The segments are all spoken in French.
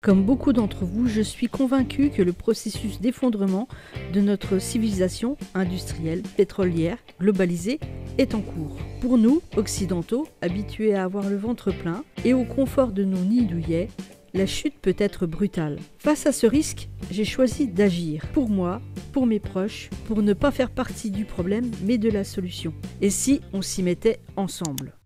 Comme beaucoup d'entre vous, je suis convaincu que le processus d'effondrement de notre civilisation industrielle, pétrolière, globalisée est en cours. Pour nous, occidentaux, habitués à avoir le ventre plein et au confort de nos nids douillets, la chute peut être brutale. Face à ce risque, j'ai choisi d'agir. Pour moi, pour mes proches, pour ne pas faire partie du problème, mais de la solution. Et si on s'y mettait ensemble ?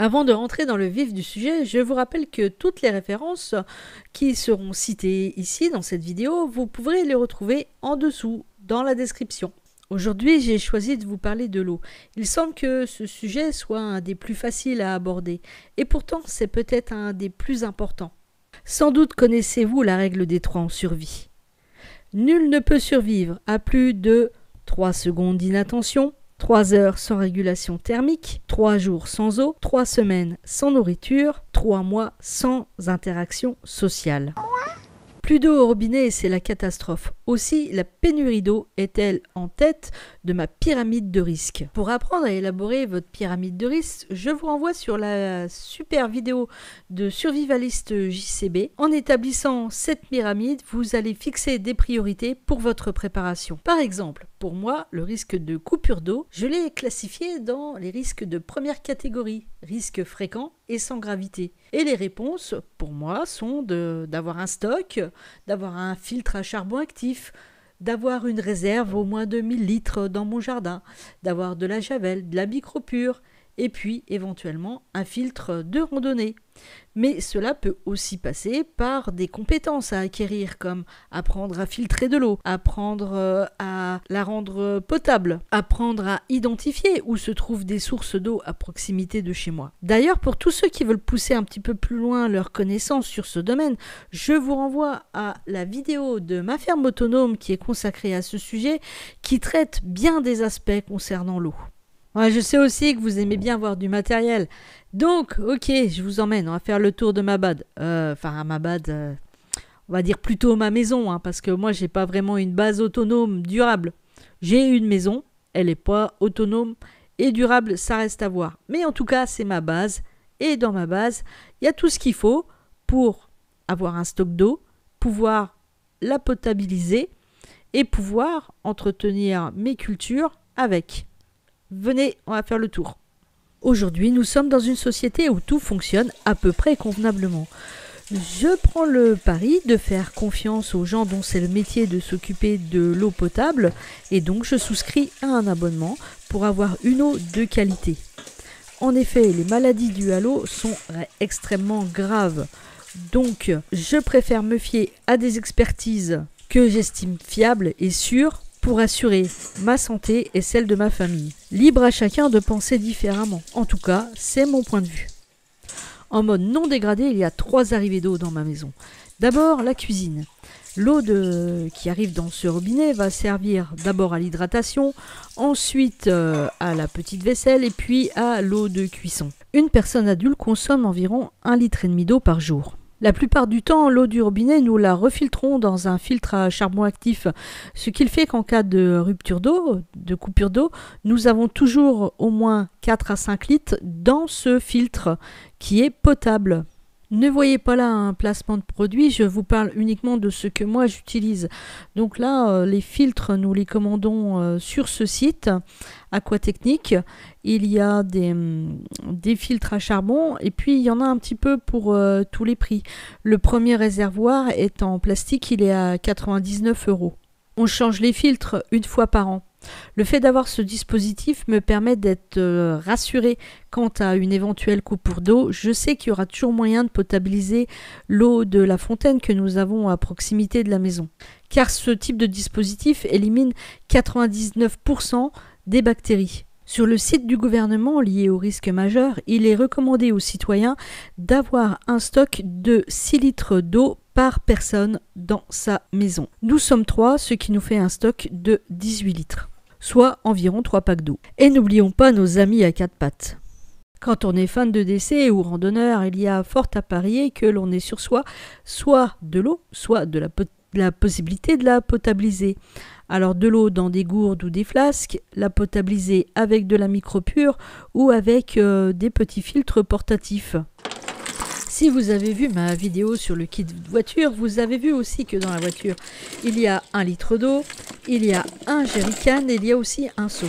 Avant de rentrer dans le vif du sujet, je vous rappelle que toutes les références qui seront citées ici dans cette vidéo, vous pourrez les retrouver en dessous, dans la description. Aujourd'hui, j'ai choisi de vous parler de l'eau. Il semble que ce sujet soit un des plus faciles à aborder, et pourtant c'est peut-être un des plus importants. Sans doute connaissez-vous la règle des 3 en survie. Nul ne peut survivre à plus de 3 secondes d'inattention, 3 heures sans régulation thermique, 3 jours sans eau, 3 semaines sans nourriture, 3 mois sans interaction sociale. Plus d'eau au robinet, c'est la catastrophe. Aussi, la pénurie d'eau est-elle en tête de ma pyramide de risque. Pour apprendre à élaborer votre pyramide de risque, je vous renvoie sur la super vidéo de Survivaliste JCB. En établissant cette pyramide, vous allez fixer des priorités pour votre préparation. Par exemple, pour moi, le risque de coupure d'eau, je l'ai classifié dans les risques de première catégorie, risques fréquents et sans gravité. Et les réponses, pour moi, sont d'avoir un stock, d'avoir un filtre à charbon actif, d'avoir une réserve au moins de 1000 litres dans mon jardin, d'avoir de la javel, de la micropure, et puis éventuellement un filtre de randonnée. Mais cela peut aussi passer par des compétences à acquérir, comme apprendre à filtrer de l'eau, apprendre à la rendre potable, apprendre à identifier où se trouvent des sources d'eau à proximité de chez moi. D'ailleurs, pour tous ceux qui veulent pousser un petit peu plus loin leurs connaissances sur ce domaine, je vous renvoie à la vidéo de Ma ferme autonome qui est consacrée à ce sujet, qui traite bien des aspects concernant l'eau. Ouais, je sais aussi que vous aimez bien voir du matériel. Donc, ok, je vous emmène. On va faire le tour de ma bad. On va dire plutôt ma maison, hein, parce que moi, j'ai pas vraiment une base autonome durable. J'ai une maison, elle n'est pas autonome et durable, ça reste à voir. Mais en tout cas, c'est ma base. Et dans ma base, il y a tout ce qu'il faut pour avoir un stock d'eau, pouvoir la potabiliser et pouvoir entretenir mes cultures avec. Venez, on va faire le tour. Aujourd'hui, nous sommes dans une société où tout fonctionne à peu près convenablement. Je prends le pari de faire confiance aux gens dont c'est le métier de s'occuper de l'eau potable et donc je souscris à un abonnement pour avoir une eau de qualité. En effet, les maladies dues à l'eau sont extrêmement graves. Donc, je préfère me fier à des expertises que j'estime fiables et sûres pour assurer ma santé et celle de ma famille. Libre à chacun de penser différemment. En tout cas, c'est mon point de vue. En mode non dégradé, il y a 3 arrivées d'eau dans ma maison. D'abord, la cuisine. L'eau qui arrive dans ce robinet va servir d'abord à l'hydratation, ensuite à la petite vaisselle et puis à l'eau de cuisson. Une personne adulte consomme environ 1,5 litre d'eau par jour. La plupart du temps, l'eau du robinet, nous la refiltrons dans un filtre à charbon actif, ce qui fait qu'en cas de rupture d'eau, de coupure d'eau, nous avons toujours au moins 4 à 5 litres dans ce filtre qui est potable. Ne voyez pas là un placement de produit, je vous parle uniquement de ce que moi j'utilise. Donc là, les filtres, nous les commandons sur ce site, Aquatechnique. Il y a des filtres à charbon et puis il y en a un petit peu pour tous les prix. Le premier réservoir est en plastique, il est à 99 €. On change les filtres une fois par an. Le fait d'avoir ce dispositif me permet d'être rassuré quant à une éventuelle coupure d'eau. Je sais qu'il y aura toujours moyen de potabiliser l'eau de la fontaine que nous avons à proximité de la maison. Car ce type de dispositif élimine 99% des bactéries. Sur le site du gouvernement lié au risque majeur, il est recommandé aux citoyens d'avoir un stock de 6 litres d'eau par personne dans sa maison. Nous sommes 3, ce qui nous fait un stock de 18 litres, soit environ 3 packs d'eau. Et n'oublions pas nos amis à 4 pattes. Quand on est fan de décès ou randonneur, il y a fort à parier que l'on est sur soi soit de l'eau, soit de la possibilité de la potabiliser. Alors de l'eau dans des gourdes ou des flasques, la potabiliser avec de la micropure ou avec des petits filtres portatifs. Si vous avez vu ma vidéo sur le kit voiture, vous avez vu aussi que dans la voiture, il y a 1 litre d'eau, il y a un jerrycan et il y a aussi un seau.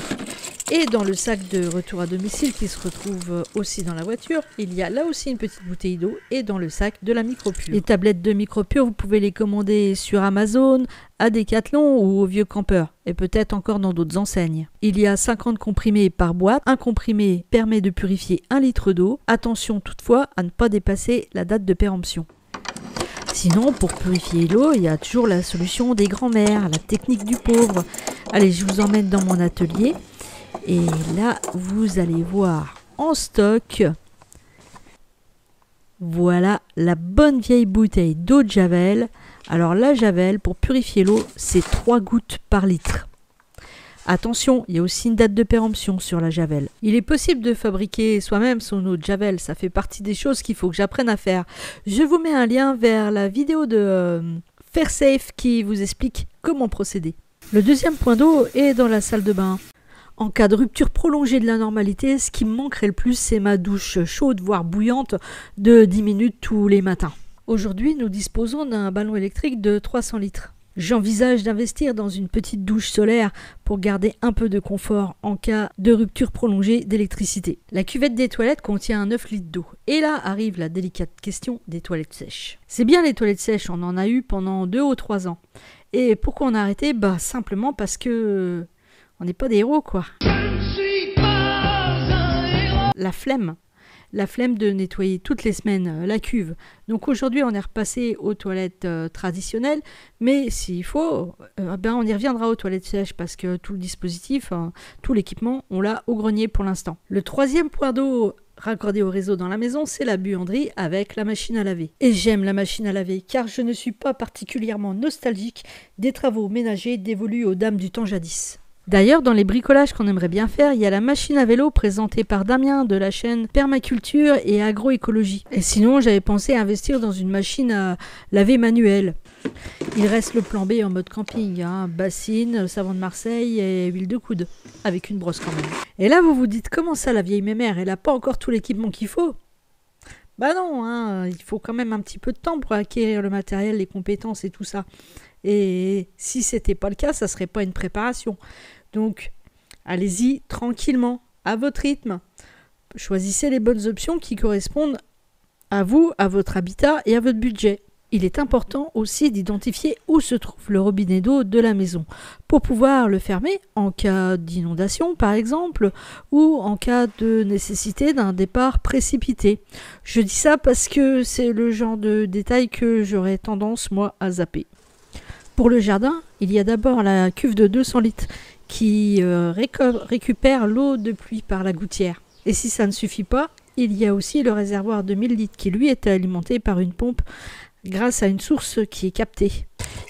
Et dans le sac de retour à domicile qui se retrouve aussi dans la voiture, il y a là aussi une petite bouteille d'eau et dans le sac de la micropure. Les tablettes de micropure, vous pouvez les commander sur Amazon, à Decathlon ou au Vieux Campeur et peut-être encore dans d'autres enseignes. Il y a 50 comprimés par boîte. Un comprimé permet de purifier 1 litre d'eau. Attention toutefois à ne pas dépasser la date de péremption. Sinon, pour purifier l'eau, il y a toujours la solution des grands-mères, la technique du pauvre. Allez, je vous emmène dans mon atelier. Et là, vous allez voir en stock, voilà la bonne vieille bouteille d'eau de Javel. Alors la Javel, pour purifier l'eau, c'est 3 gouttes par litre. Attention, il y a aussi une date de péremption sur la Javel. Il est possible de fabriquer soi-même son eau de Javel, ça fait partie des choses qu'il faut que j'apprenne à faire. Je vous mets un lien vers la vidéo de Fairsafe qui vous explique comment procéder. Le deuxième point d'eau est dans la salle de bain. En cas de rupture prolongée de la normalité, ce qui me manquerait le plus, c'est ma douche chaude, voire bouillante, de 10 minutes tous les matins. Aujourd'hui, nous disposons d'un ballon électrique de 300 litres. J'envisage d'investir dans une petite douche solaire pour garder un peu de confort en cas de rupture prolongée d'électricité. La cuvette des toilettes contient 9 litres d'eau. Et là arrive la délicate question des toilettes sèches. C'est bien les toilettes sèches, on en a eu pendant 2 ou 3 ans. Et pourquoi on a arrêté? Simplement parce que... on n'est pas des héros, quoi. La flemme de nettoyer toutes les semaines la cuve. Donc aujourd'hui, on est repassé aux toilettes traditionnelles, mais s'il faut, on y reviendra aux toilettes sèches parce que tout le dispositif, tout l'équipement, on l'a au grenier pour l'instant. Le troisième point d'eau raccordé au réseau dans la maison, c'est la buanderie avec la machine à laver. Et j'aime la machine à laver car je ne suis pas particulièrement nostalgique des travaux ménagers dévolus aux dames du temps jadis. D'ailleurs, dans les bricolages qu'on aimerait bien faire, il y a la machine à vélo présentée par Damien de la chaîne Permaculture et Agroécologie. Et sinon, j'avais pensé à investir dans une machine à laver manuelle. Il reste le plan B en mode camping, bassine, savon de Marseille et huile de coude, avec une brosse quand même. Et là, vous vous dites, comment ça, la vieille mémère, elle n'a pas encore tout l'équipement qu'il faut? Bah non, il faut quand même un petit peu de temps pour acquérir le matériel, les compétences et tout ça. Et si c'était pas le cas, ça serait pas une préparation. Donc, allez-y tranquillement, à votre rythme. Choisissez les bonnes options qui correspondent à vous, à votre habitat et à votre budget. Il est important aussi d'identifier où se trouve le robinet d'eau de la maison pour pouvoir le fermer en cas d'inondation par exemple ou en cas de nécessité d'un départ précipité. Je dis ça parce que c'est le genre de détail que j'aurais tendance moi à zapper. Pour le jardin, il y a d'abord la cuve de 200 litres qui récupère l'eau de pluie par la gouttière. Et si ça ne suffit pas, il y a aussi le réservoir de 1000 litres qui lui est alimenté par une pompe grâce à une source qui est captée.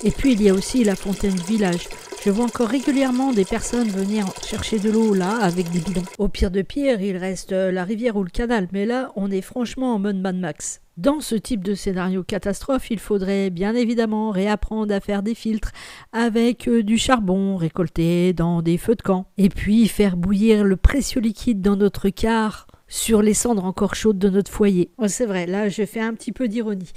Et puis il y a aussi la fontaine du village. Je vois encore régulièrement des personnes venir chercher de l'eau là avec des bidons. Au pire de pire, il reste la rivière ou le canal, mais là on est franchement en mode Mad Max. Dans ce type de scénario catastrophe, il faudrait bien évidemment réapprendre à faire des filtres avec du charbon récolté dans des feux de camp. Et puis faire bouillir le précieux liquide dans notre quart sur les cendres encore chaudes de notre foyer. Oh, c'est vrai, là je fais un petit peu d'ironie.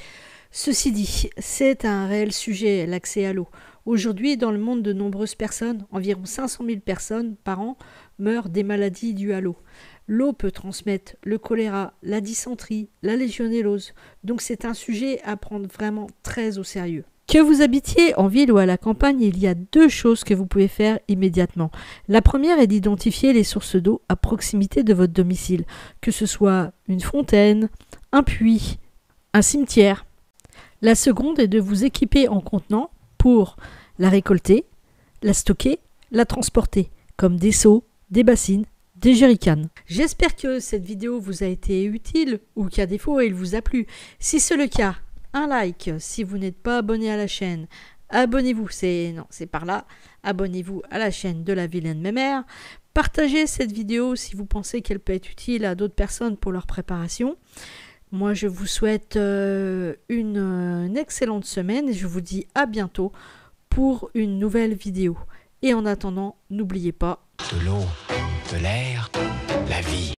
Ceci dit, c'est un réel sujet, l'accès à l'eau. Aujourd'hui, dans le monde, de nombreuses personnes, environ 500 000 personnes par an, meurent des maladies dues à l'eau. L'eau peut transmettre le choléra, la dysenterie, la légionellose. Donc c'est un sujet à prendre vraiment très au sérieux. Que vous habitiez en ville ou à la campagne, il y a 2 choses que vous pouvez faire immédiatement. La première est d'identifier les sources d'eau à proximité de votre domicile, que ce soit une fontaine, un puits, un cimetière. La seconde est de vous équiper en contenant pour la récolter, la stocker, la transporter, comme des seaux, des bassines, des jerrycans. J'espère que cette vidéo vous a été utile ou qu'à défaut elle vous a plu. Si c'est le cas, un like. Si vous n'êtes pas abonné à la chaîne, abonnez-vous. C'est par là. Abonnez-vous à la chaîne de la vilaine mémère. Partagez cette vidéo si vous pensez qu'elle peut être utile à d'autres personnes pour leur préparation. Moi, je vous souhaite une excellente semaine et je vous dis à bientôt pour une nouvelle vidéo. Et en attendant, n'oubliez pas... De l'eau, de l'air, la vie.